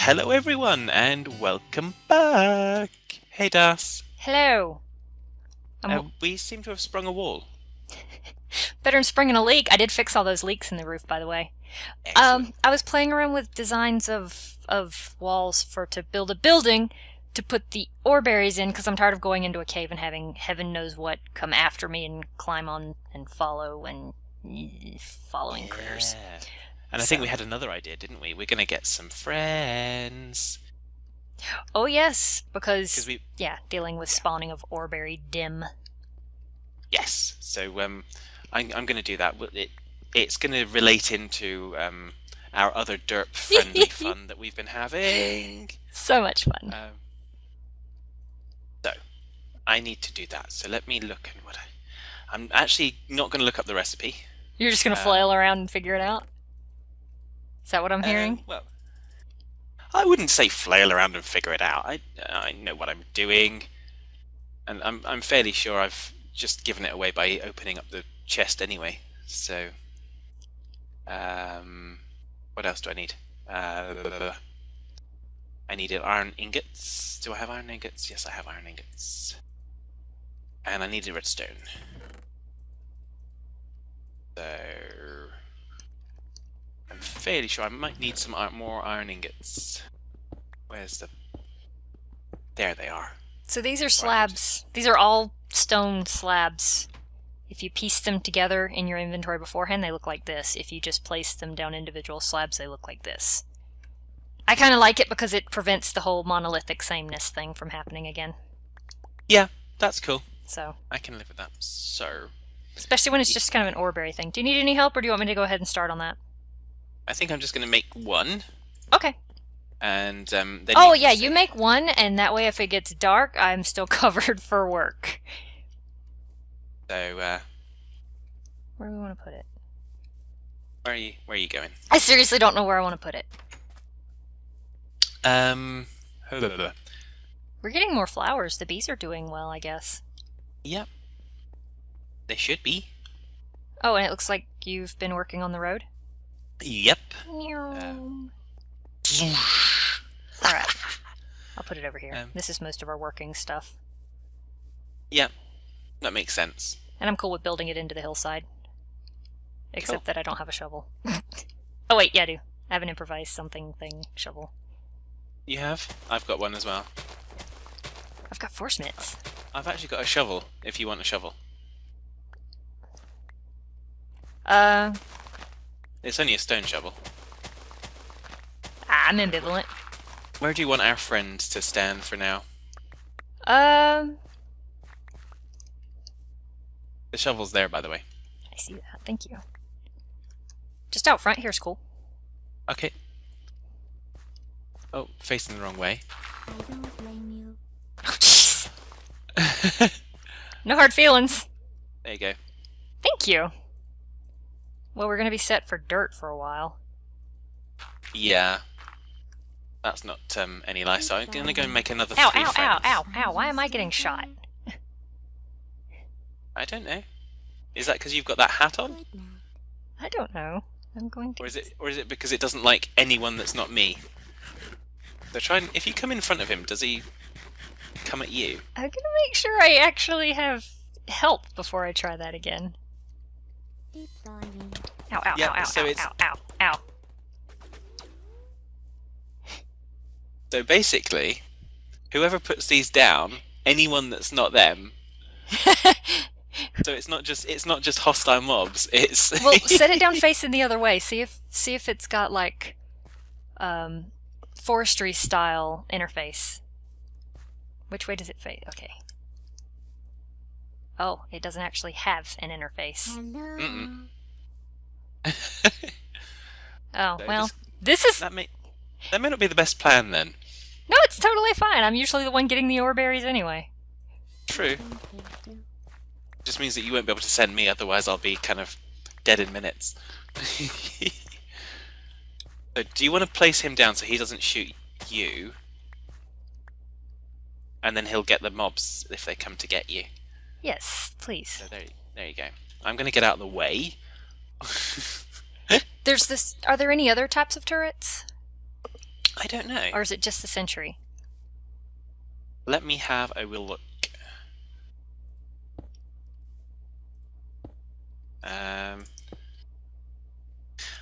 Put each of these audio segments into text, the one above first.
Hello everyone and welcome back. Hey Das. Hello. We seem to have sprung a wall. Better than springing a leak. I did fix all those leaks in the roof, by the way. Excellent. I was playing around with designs of walls to build a building to put the ore berries in because I'm tired of going into a cave and having heaven knows what come after me and climb on and follow and following critters. And I think we had another idea, didn't we? We're going to get some friends. Oh yes, because dealing with spawning of ore berry dim. Yes. So I'm going to do that. It's going to relate into our other derp-friendly fun that we've been having. So much fun. So I need to do that. So let me look at what I'm actually not going to look up the recipe. You're just going to flail around and figure it out? Is that what I'm hearing? Well, I wouldn't say flail around and figure it out. I know what I'm doing, and I'm fairly sure I've just given it away by opening up the chest anyway. So, what else do I need? I needed iron ingots. Do I have iron ingots? Yes, I have iron ingots. And I needed redstone. So I'm fairly sure I might need some more iron ingots. Where's the... There they are. So these are slabs. These are all stone slabs. If you piece them together in your inventory beforehand, they look like this. If you just place them down individual slabs, they look like this. I kind of like it because it prevents the whole monolithic sameness thing from happening again. Yeah, that's cool. So I can live with that. So... Especially when it's just kind of an ore berry thing. Do you need any help, or do you want me to go ahead and start on that? I think I'm just going to make one. Okay. And then you make one, and that way if it gets dark, I'm still covered for work. So, where do we want to put it? Where are you going? I seriously don't know where I want to put it. We're getting more flowers. The bees are doing well, I guess. Yep. They should be. Oh, and it looks like you've been working on the road? Yep. Alright. I'll put it over here. This is most of our working stuff. Yep. That makes sense. And I'm cool with building it into the hillside. Except that I don't have a shovel. Oh wait, yeah I do. I have an improvised something thing shovel. You have? I've got one as well. I've got 4 smiths. I've actually got a shovel, if you want a shovel. It's only a stone shovel. I'm ambivalent. Where do you want our friend to stand for now? The shovel's there, by the way. I see that. Thank you. Just out front here's cool. Okay. Oh, facing the wrong way. I don't blame you. Oh, jeez. No hard feelings. There you go. Thank you. Well, we're going to be set for dirt for a while. Yeah. That's not any lie, so I'm going to go and make another ow, 3 ow, friends. ow, ow, ow. Why am I getting shot? I don't know. Is that because you've got that hat on? I don't know. I'm going to... Or is it because it doesn't like anyone that's not me? So try and... If you come in front of him, does he come at you? I'm going to make sure I actually have help before I try that again. Keep flying. Ow, ow, Yeah, ow, ow, so ow, it's- ow, ow, ow. So basically, whoever puts these down, anyone that's not them. So it's not just hostile mobs. It's Well, set it down facing the other way. See if it's got like forestry style interface. Which way does it face? Okay. Oh, it doesn't actually have an interface. Hello. Oh, So well, just- this is... that may not be the best plan then. No, it's totally fine. I'm usually the one getting the ore berries anyway. True. Just means that you won't be able to send me, otherwise I'll be kind of dead in minutes. So do you want to place him down so he doesn't shoot you? And then he'll get the mobs if they come to get you. Yes, please. So there you go. I'm going to get out of the way. There's this... Are there any other types of turrets? I don't know. Or is it just the sentry? Let me have a real look.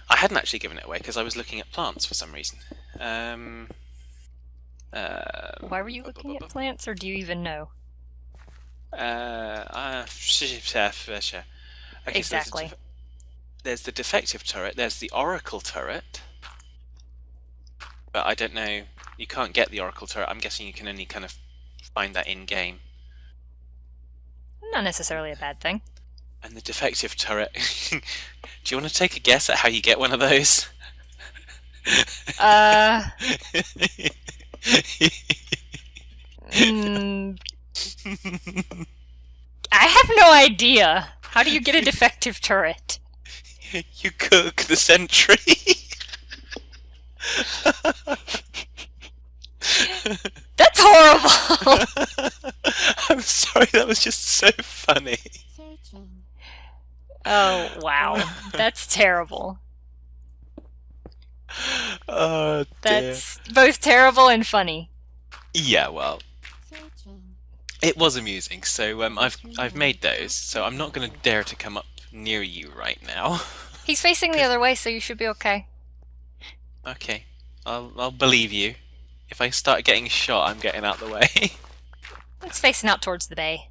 I hadn't actually given it away because I was looking at plants for some reason. Why were you looking at plants, or do you even know? Okay, Exactly. So there's the defective turret, there's the oracle turret, but I don't know, you can't get the oracle turret. I'm guessing you can only kind of find that in-game. Not necessarily a bad thing. And the defective turret, do you want to take a guess at how you get one of those? I have no idea. How do you get a defective turret? You cook the sentry. That's horrible. I'm sorry, that was just so funny. Searching. Oh, wow. That's terrible. Oh, dear. That's both terrible and funny. Yeah, well, Searching. it was amusing. So I've made those. So I'm not going to dare to come up near you right now. He's facing the other way, so you should be okay. Okay, I'll believe you. If I start getting shot, I'm getting out the way. It's facing out towards the bay.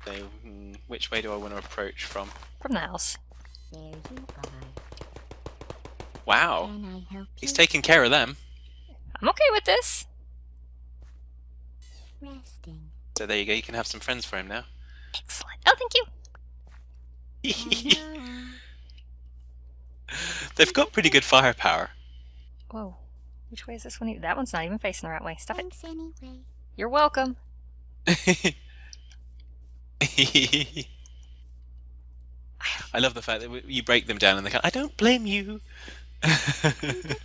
So, which way do I want to approach from? From the house. There you are. Wow, Can I help he's you? taking care of them. I'm okay with this. Resting. So there you go. You can have some friends for him now. Excellent. Oh, thank you. They've got pretty good firepower. Whoa. Which way is this one? That one's not even facing the right way. Stop it. Thanks anyway. You're welcome. I love the fact that you break them down and they go, I don't blame you. Different.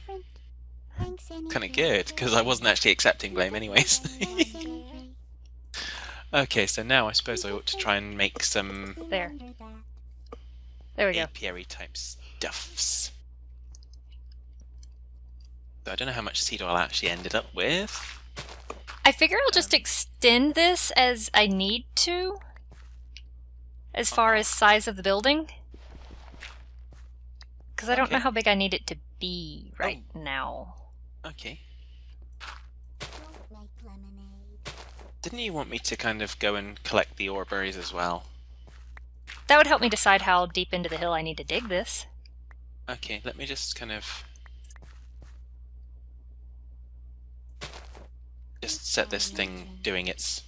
Thanks anyway. Kind of good, because I wasn't actually accepting blame anyways. Thanks anyway. Okay, so now I suppose I ought to try and make some There. Remember that. There we go. apiary type stuffs. So I don't know how much seed oil I actually ended up with. I figure I'll just extend this as I need to. As far as size of the building. Because I don't know Okay. how big I need it to be right now. Okay. Don't like lemonade. Didn't you want me to kind of go and collect the ore berries as well? That would help me decide how deep into the hill I need to dig this. Okay, let me just kind of just set this thing doing its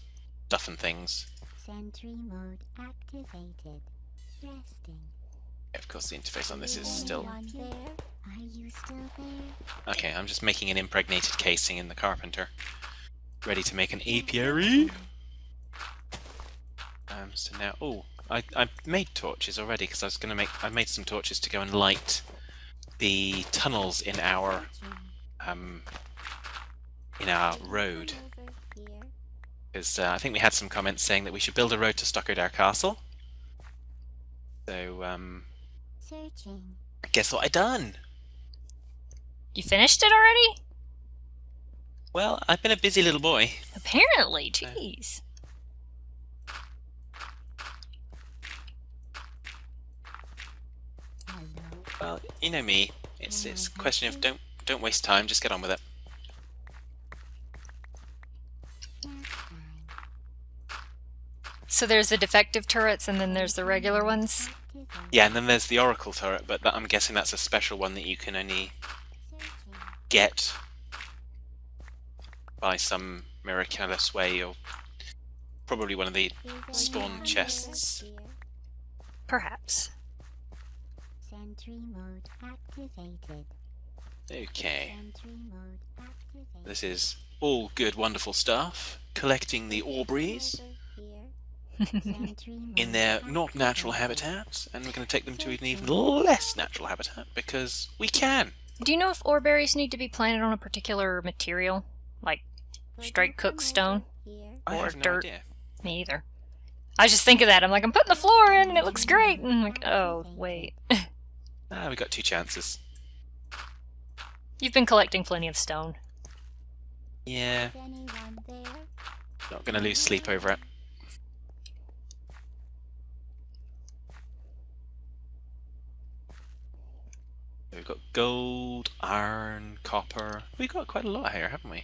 stuff and things. Sentry mode activated. Resting. Of course, the interface on this is still... Anyone there? Are you still there? Okay, I'm just making an impregnated casing in the carpenter. Ready to make an apiary. So now... Oh, I made torches already, because I was going to make... I made some torches to go and light the tunnels in our road. Over here. Because I think we had some comments saying that we should build a road to Stockardare Castle. So, Searching. guess what I done? You finished it already? Well, I've been a busy little boy. Apparently, jeez. Hello. Well, you know me. It's a question of don't waste time, just get on with it. Last time. So there's the defective turrets and then there's the regular ones? Activated. Yeah, and then there's the Oracle turret, but I'm guessing that's a special one that you can only Searching. get by some miraculous way, or probably one of the Is spawn anyone chests. here? Perhaps. Sentry mode activated. Okay, Sentry mode activated. this is all good, wonderful stuff. Collecting the Aubrey's Over here. Sentry in mode their not natural activated. habitat, and we're going to take them to an even less natural habitat because we can. Do you know if ore berries need to be planted on a particular material? Like straight cooked stone? Here. I Or have no dirt. idea. Me either. I just think of that. I'm like, I'm putting the floor in and it looks great. And I'm like, oh, wait. Ah, we got two chances. You've been collecting plenty of stone. Yeah, Is anyone there? not gonna lose sleep over it. We've got gold, iron, copper. We've got quite a lot here, haven't we?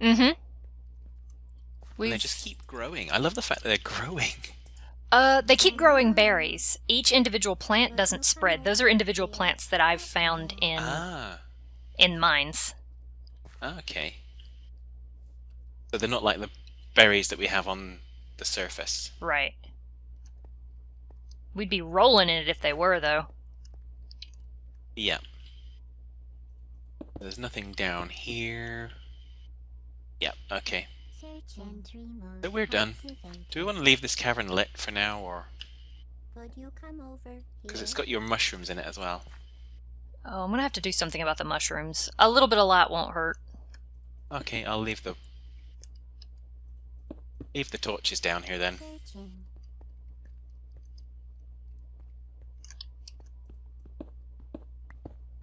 Mm-hmm. And they just keep growing. I love the fact that they're growing. They keep growing berries. Each individual plant doesn't spread. Those are individual plants that I've found in mines. Okay. So they're not like the berries that we have on the surface. Right. We'd be rolling in it if they were, though. Yeah. There's nothing down here. Yeah, okay. Sentry mode So we're done. activated. Do we want to leave this cavern lit for now, or... Could you come over Because it's here? got your mushrooms in it as well. Oh, I'm gonna have to do something about the mushrooms. A little bit of light won't hurt. Okay, I'll leave the torches down here then. Searching.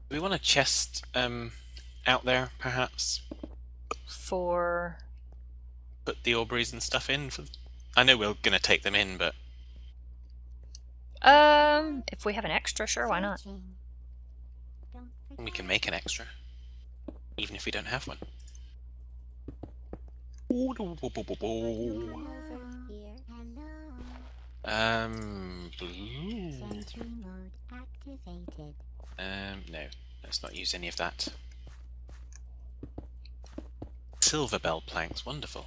Do we want a chest out there, perhaps? For... Put the aubrey's and stuff in? I know we're going to take them in, but... if we have an extra, sure, why not? Searching. Don't we can forget. make an extra. Even if we don't have one. Could you come over here? Hello. Blue. Sentry mode activated. No. Let's not use any of that. Silver bell planks, wonderful.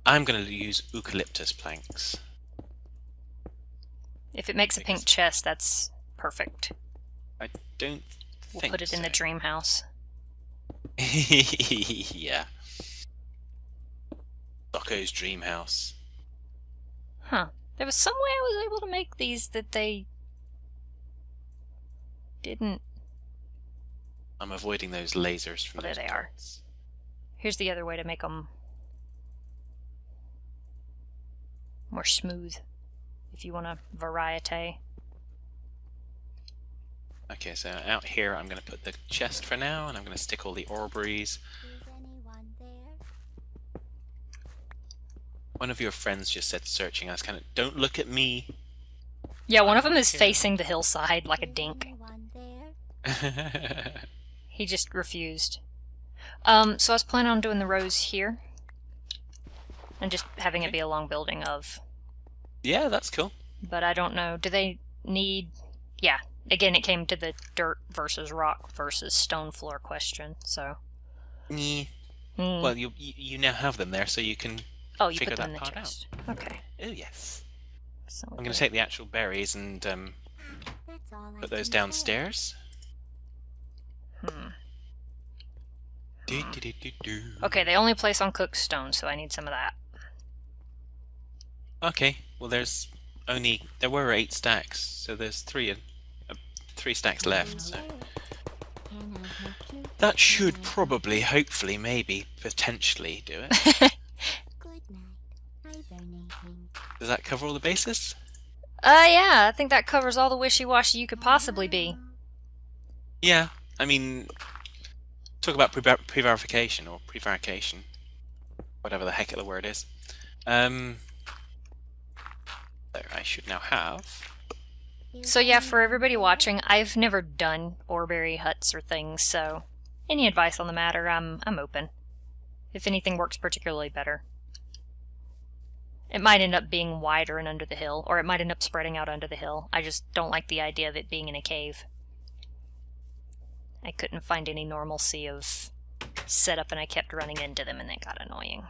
I'm going to use eucalyptus planks. If it makes a pink chest, that's perfect. I don't We'll think put it in the so. dream house. Yeah. Rocco's dream house. Huh. There was some way I was able to make these that they didn't. I'm avoiding those lasers from Oh, there those they are. points. Here's the other way to make them more smooth, if you want a variety. Okay, so out here I'm going to put the chest for now, and I'm going to stick all the aubrey's. Is anyone there? One of your friends just said searching. I was kind of, don't look at me. Yeah, one of them is Okay. facing the hillside like a Is dink. anyone there? He just refused. So I was planning on doing the rows here. And just having it Okay. be a long building of... Yeah, that's cool. But I don't know. Do they need... Yeah. Again, it came to the dirt versus rock versus stone floor question, so... Yeah. Hmm. Well, you now have them there, so you can... Oh, you figure put them in the that part out. chest. Okay. Oh, yes. So I'm going to take the actual berries and That's all I put those can say. downstairs. Do, do, do, do, do. Okay, they only place on cooked stone, so I need some of that. Okay, well there were 8 stacks, so there's 3 stacks left, so Can I help you? that should probably, hopefully, maybe, potentially do it. Good night. Hibernating. Does that cover all the bases? Yeah, I think that covers all the wishy-washy you could possibly be. Yeah, I mean, talk about prevarication or prevarication, whatever the heck the word is. There, I should now have. So yeah, for everybody watching, I've never done Orberry huts or things, so any advice on the matter, I'm open. If anything works particularly better. It might end up being wider and under the hill, or it might end up spreading out under the hill. I just don't like the idea of it being in a cave. I couldn't find any normalcy of setup, and I kept running into them, and it got annoying.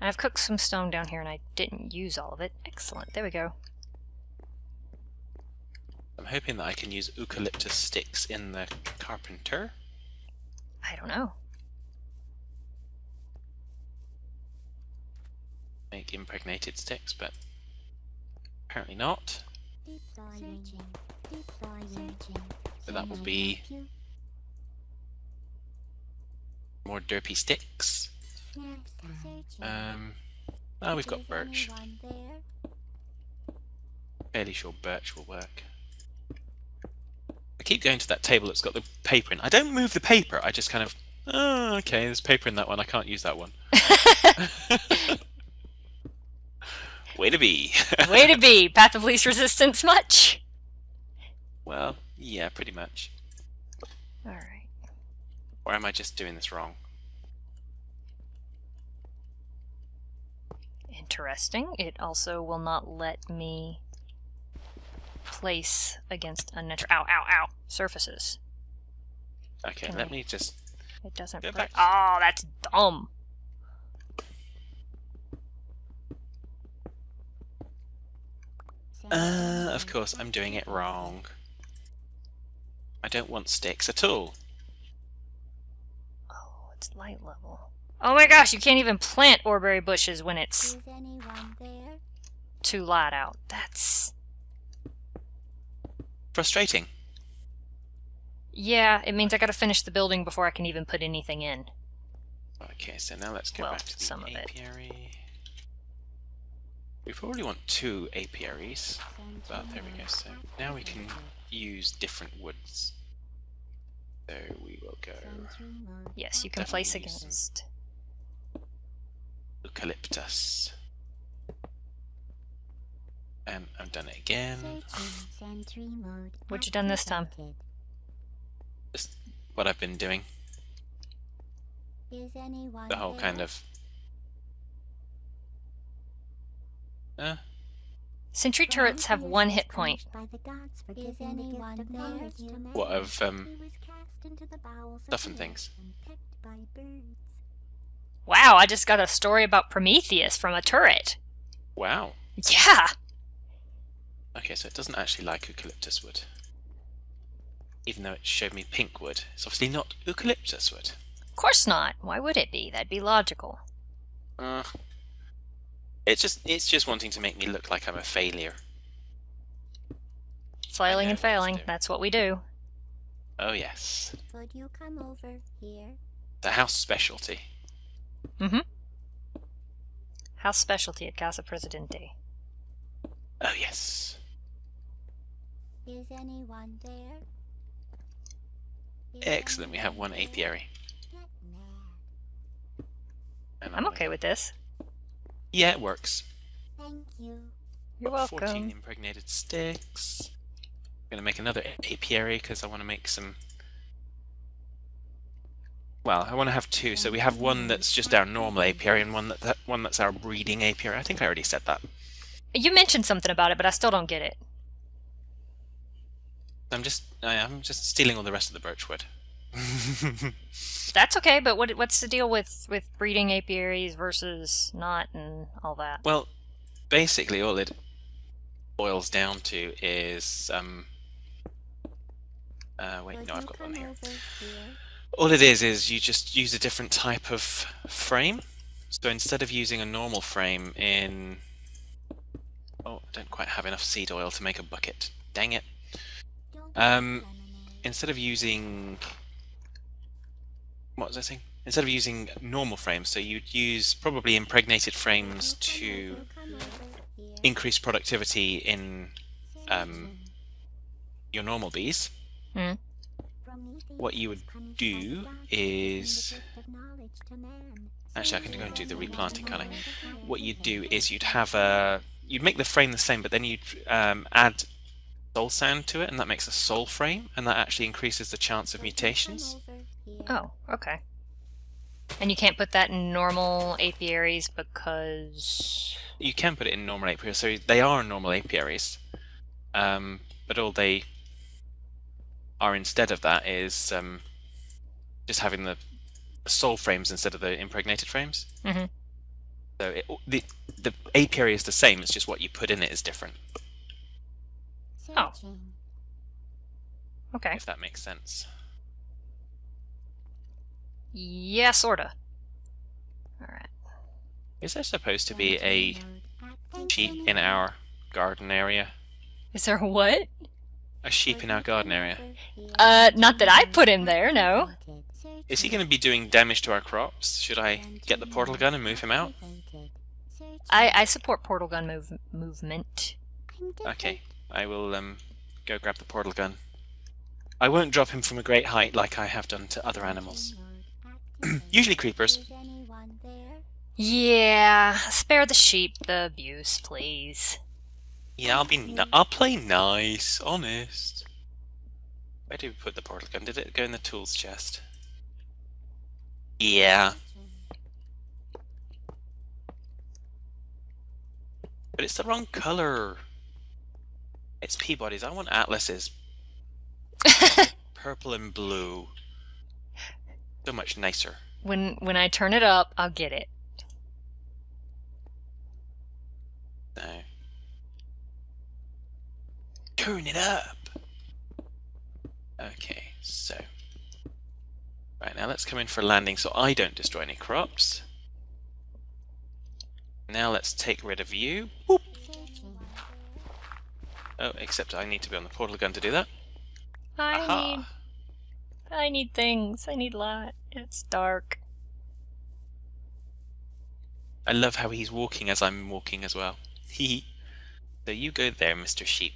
I've cooked some stone down here, and I didn't use all of it. Excellent, there we go. I'm hoping that I can use eucalyptus sticks in the carpenter. I don't know. Make impregnated sticks, but apparently not. Deploying. Deploying. So that will be more derpy sticks. Oh, we've got birch. Fairly sure birch will work. keep going to that table that's got the paper in. I don't move the paper. I just kind of, oh, okay, there's paper in that one. I can't use that one. Way to be. Way to be. Path of least resistance much? Well, yeah, pretty much. Alright. Or am I just doing this wrong? Interesting. It also will not let me place against unnatural surfaces. Okay, Can let I- me just... It doesn't Go break. back. Oh, that's dumb. Of course, I'm doing it wrong. I don't want sticks at all. Oh, it's light level. Oh my gosh, you can't even plant orberry bushes when it's Is anyone there? too light out. That's... Frustrating. Yeah, it means I gotta finish the building before I can even put anything in. Okay, so now let's go Well, back to the some of it. apiary. We probably want 2 apiaries, but there we go. So now we can use different woods. So we will go Yes, you can Definitely place use against. eucalyptus. And I've done it again. What'd you done this time? Just what I've been doing. Is anyone The whole there? kind of... Sentry turrets have 1 hit point. Is anyone there? What of, He was cast into the bowels of stuff and the things. earth and pecked by birds. Wow, I just got a story about Prometheus from a turret. Wow. Yeah! Okay, so it doesn't actually like eucalyptus wood. Even though it showed me pink wood. It's obviously not eucalyptus wood. Of course not. Why would it be? That'd be logical. It's just wanting to make me look like I'm a failure. Flailing know and what to failing. do. That's what we do. Oh yes. Could you come over here? The house specialty. Mm-hmm. House specialty at Casa Presidente. Oh yes. Is anyone there? Is Excellent, we have anyone 1 there? apiary. Get mad. And I'm okay with this. Yeah, it works. Thank you. You're Got 14 welcome. impregnated sticks. I'm gonna make another apiary because I want to make some... Well, I want to have 2, so we have one that's just our normal apiary and one that's our breeding apiary. I think I already said that. You mentioned something about it, but I still don't get it. I'm just stealing all the rest of the birchwood. That's okay, but what's the deal with breeding apiaries versus not and all that? Well, basically all it boils down to is wait, Could no, I've you got come one here. over here? All it is you just use a different type of frame. So instead of using a normal frame in... Oh, I don't quite have enough seed oil to make a bucket. Dang it. Don't Um, waste lemonade. Instead of using... What was I saying? Instead of using normal frames, so you'd use probably impregnated frames to Come over here. increase productivity in Searching. your normal bees. Prometheus What you would is punished by do the gods for giving the is... gift of knowledge to man. Actually, I can go and do the replanting, can't I? What What you'd do is you'd have a... You'd make the frame the same, but then you'd add soul sand to it, and that makes a soul frame, and that actually increases the chance of mutations. Oh, okay. And you can't put that in normal apiaries because... You can put it in normal apiaries, so they are normal apiaries, but all they are instead of that is just having the soul frames instead of the impregnated frames. Mhm. So the apiary is the same, it's just what you put in it is different, Oh. Okay. if that makes sense. Yeah, sorta. Alright. Is there supposed to be a sheep in our garden area? Is there what? A sheep in our garden area? Not that I put him there, no. Is he going to be doing damage to our crops? Should I get the portal gun and move him out? I support portal gun movement. Okay, I will go grab the portal gun. I won't drop him from a great height like I have done to other animals. Usually creepers. Is anyone there? Yeah, spare the sheep the abuse, please. Yeah, I'll play nice, honest. Where did we put the portal gun? Did it go in the tools chest? Yeah, but it's the wrong color. It's Peabody's. I want Atlas's. Purple and blue. So much nicer. When I turn it up, I'll get it. No. Turn it up. Okay, so. Right, now let's come in for landing so I don't destroy any crops. Now let's take rid of you. Boop. Searching. Oh, except I need to be on the portal gun to do that. I need things. I need light. It's dark. I love how he's walking as I'm walking as well. Hee. So you go there, Mr. Sheep.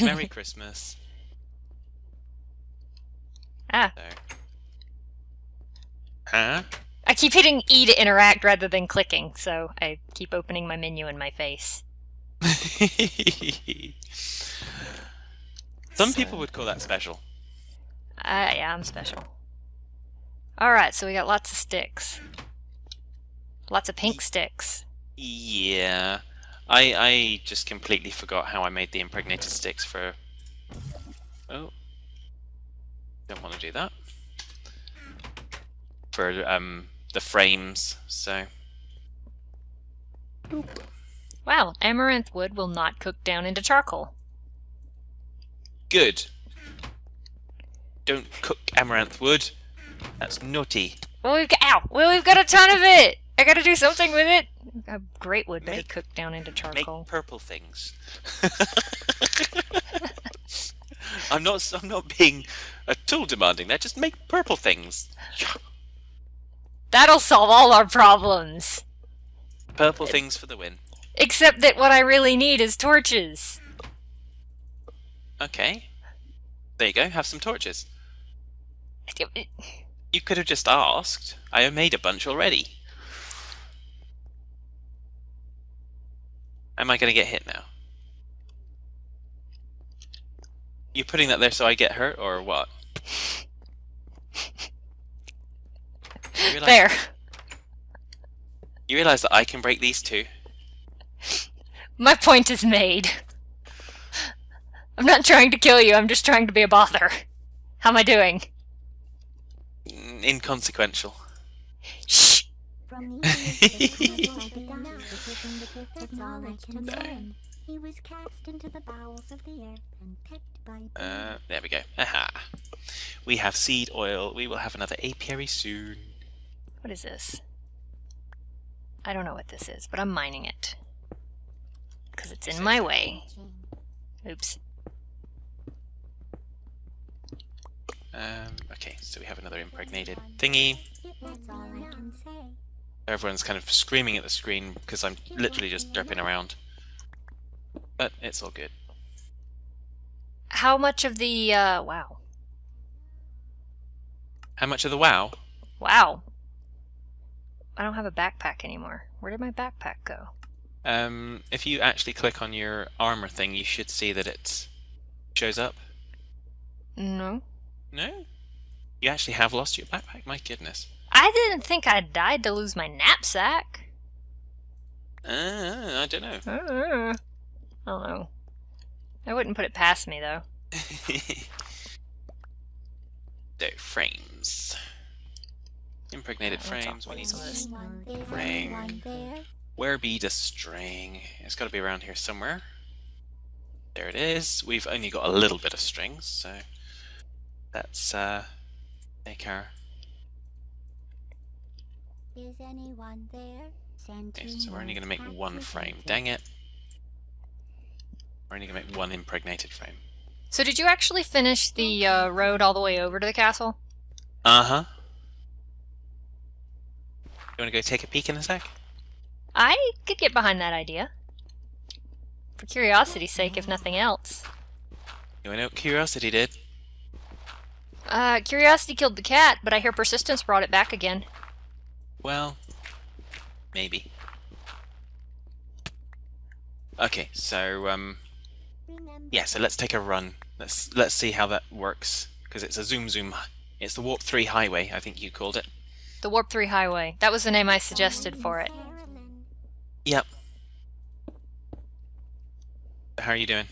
Merry Christmas. Ah. So. Huh? I keep hitting E to interact rather than clicking, so I keep opening my menu in my face. Some people would call that special. Yeah, I'm special. Alright, so we got lots of sticks. Lots of pink sticks. Yeah. I just completely forgot how I made the impregnated sticks for... Oh. Don't want to do that. For the frames, so... Wow, amaranth wood will not cook down into charcoal. Good. Don't cook amaranth wood. That's naughty. Well, we've got a ton of it! I gotta do something with it! Great wood, but it cooked down into charcoal. Make purple things. I'm not being at all demanding there. Just make purple things. That'll solve all our problems! Purple things for the win. Except that what I really need is torches. Okay. There you go. Have some torches. You could have just asked. I made a bunch already. Am I going to get hit now? You putting that there so I get hurt, or what? There. You realize that I can break these too? My point is made. I'm not trying to kill you, I'm just trying to be a bother. How am I doing? Inconsequential. Shh! From the east, that's all I can say. He was cast into the bowels of the earth and picked by There we go. Aha. We have seed oil. We will have another apiary soon. What is this? I don't know what this is, but I'm mining it. Because it's in my way. Oops. Okay, so we have another impregnated thingy. That's all I can say. Everyone's kind of screaming at the screen because I'm literally just derping around. But it's all good. How much of the, wow. How much of the WoW? Wow. I don't have a backpack anymore. Where did my backpack go? If you actually click on your armor thing, you should see that it shows up. No. No? You actually have lost your backpack? My goodness. I didn't think I died to lose my knapsack. I don't know. I don't know. I wouldn't put it past me, though. So, frames. Impregnated frames. We need some of this. Ring. Where be the string? It's got to be around here somewhere. There it is. We've only got a little bit of string, so let's make our... Is anyone there? Okay, so we're only going to make one frame. Dang it. We're only going to make one impregnated frame. So did you actually finish the road all the way over to the castle? Uh-huh. You want to go take a peek in a sec? I could get behind that idea. For curiosity's sake, if nothing else. You know what curiosity did? Curiosity killed the cat, but I hear persistence brought it back again. Well, maybe. Okay, so yeah, so let's take a run. Let's see how that works, because it's a zoom. It's the Warp 3 Highway, I think you called it. The Warp 3 Highway. That was the name I suggested for it. Yep. How are you doing?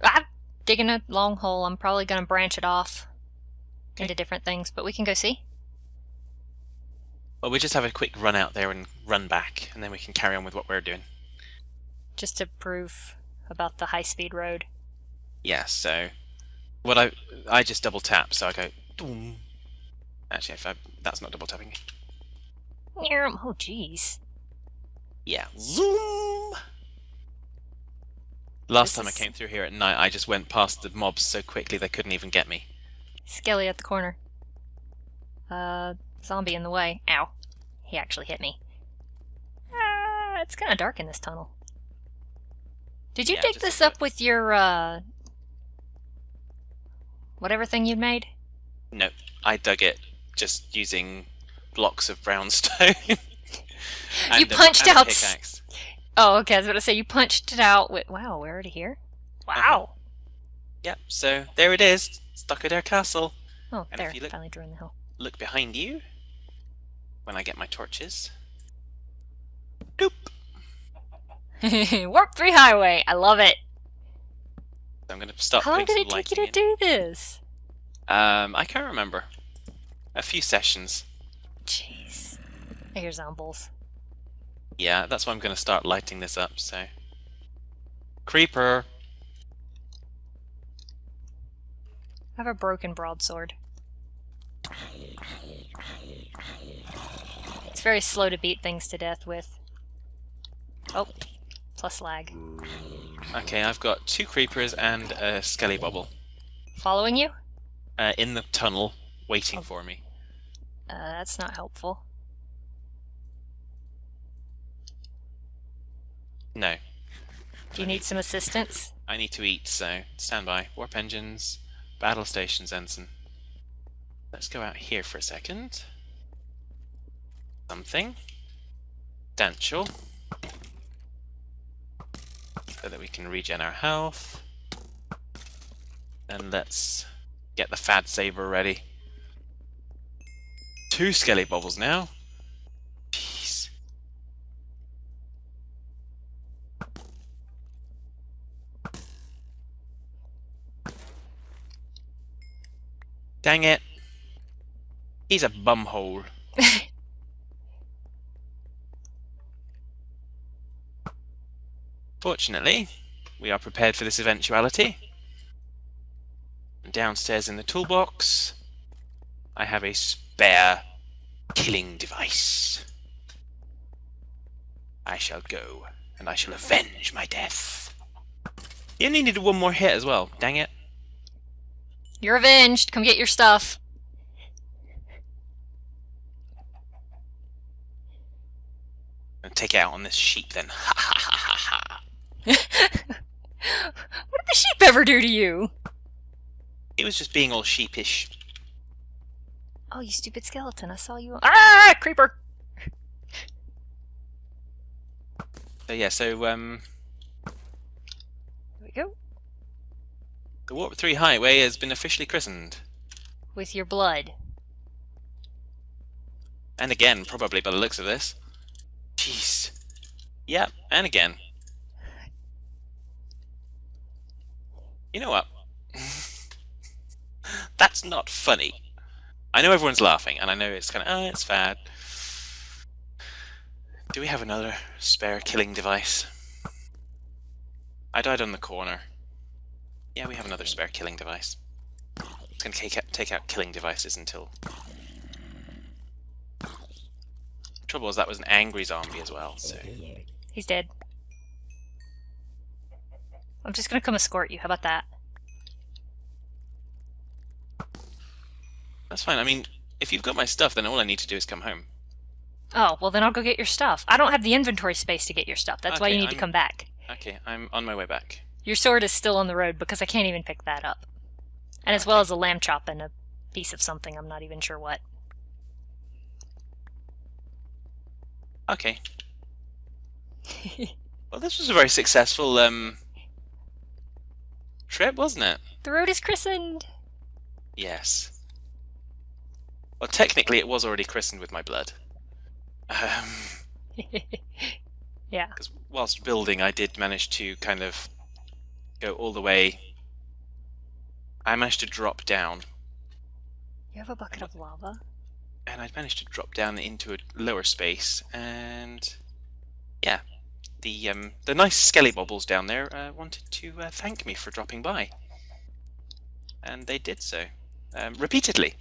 I'm digging a long hole. I'm probably going to branch it off into different things, but we can go see. Well, we just have a quick run out there and run back, and then we can carry on with what we're doing. Just to prove about the high-speed road. Yeah, so what I just double tap, so I go boom. Actually, that's not double tapping. Oh, jeez. Yeah, zoom. Last time I came through here at night, I just went past the mobs so quickly they couldn't even get me. Skelly at the corner. Zombie in the way. Ow. He actually hit me. It's kind of dark in this tunnel. Did you dig this up with your, whatever thing you'd made? No, I dug it just using blocks of brown stone. You punched out... Pickaxe. Oh, okay, I was about to say, you punched it out with... Wow, we're already here? Wow! Yep, so there it is, Stucco Castle. Oh, and there, if you finally drew in the hill. Look behind you, when I get my torches. Doop! Warp 3 Highway, I love it! So I'm going to start How long putting did some it take you to lighting do this? I can't remember. A few sessions. Jeez. I hear zombies. Yeah, that's why I'm going to start lighting this up, so... Creeper! I have a broken broadsword. It's very slow to beat things to death with. Oh, plus lag. Okay, I've got 2 creepers and a skelly bubble. Following you? In the tunnel, waiting for me. That's not helpful. No. Do you need some assistance? I need to eat, so stand by. Warp engines, battle stations, ensign. Let's go out here for a second. Something. Substantial. So that we can regen our health. Then let's get the Phadd saber ready. 2 skelly bubbles now. Jeez. Dang it. He's a bumhole. Fortunately, we are prepared for this eventuality. Downstairs in the toolbox, I have a spare killing device. I shall go, and I shall avenge my death. You only needed 1 more hit as well, dang it. You're avenged. Come get your stuff. And take it out on this sheep then. Ha ha ha ha ha. What did the sheep ever do to you? It was just being all sheepish. Oh, you stupid skeleton. I saw you. Ah! Creeper! So yeah, so Here we go. the Warp 3 Highway has been officially christened. With your blood. And again, probably by the looks of this. Jeez. Yep, and again. You know what? That's not funny. I know everyone's laughing, and I know it's kind of, oh, it's Phadd. Do we have another spare killing device? I died on the corner. Yeah, we have another spare killing device. It's going to take out killing devices until... Trouble is that was an angry zombie as well, so... He's dead. I'm just gonna come escort you. How about that? That's fine. I mean, if you've got my stuff, then all I need to do is come home. Oh, well then I'll go get your stuff. I don't have the inventory space to get your stuff. That's why you need to come back. Okay, I'm on my way back. Your sword is still on the road because I can't even pick that up. And as well as a lamb chop and a piece of something, I'm not even sure what. Okay. Well, this was a very successful trip, wasn't it? The road is christened! Yes. Well, technically it was already christened with my blood. Yeah. Because whilst building, I did manage to kind of go all the way. I managed to drop down. You have a bucket of lava? And I managed to drop down into a lower space, and yeah, the nice skelly bobbles down there wanted to thank me for dropping by, and they did so repeatedly.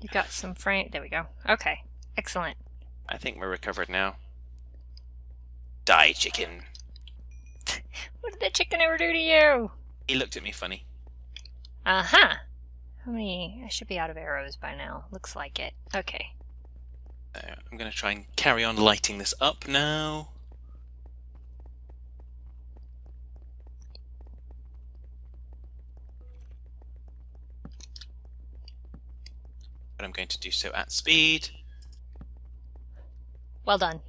You got some frame. There we go. Okay, excellent. I think we're recovered now. Die, chicken. What did that chicken ever do to you? He looked at me funny. Uh-huh. How many? I should be out of arrows by now. Looks like it. Okay. I'm going to try and carry on lighting this up now. But I'm going to do so at speed. Well done.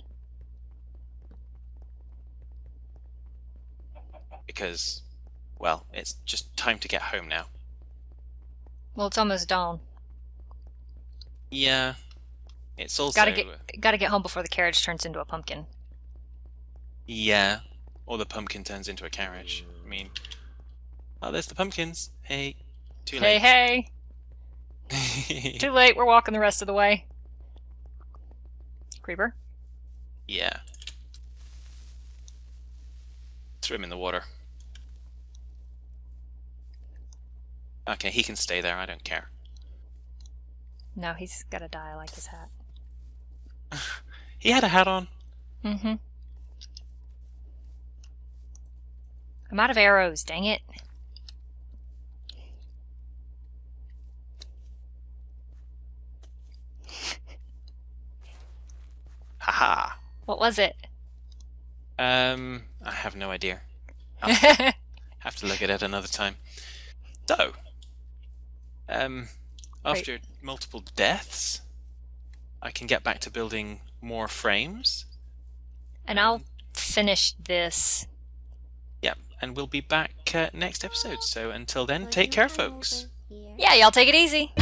Because, well, it's just time to get home now. Well, it's almost dawn. Yeah. It's also... Gotta get home before the carriage turns into a pumpkin. Yeah. Or the pumpkin turns into a carriage. I mean... Oh, there's the pumpkins. Hey. Too late. Hey, hey! Too late, we're walking the rest of the way. Creeper? Yeah. Throw him in the water. Okay, he can stay there, I don't care. No, he's gotta die. I like his hat. He had a hat on. Mm-hmm. I'm out of arrows, dang it. Haha. What was it? I have no idea. I'll have to look at it another time. So, after multiple deaths, I can get back to building more frames. And I'll finish this. Yeah, and we'll be back next episode. So until then, take care, folks. Yeah, y'all take it easy.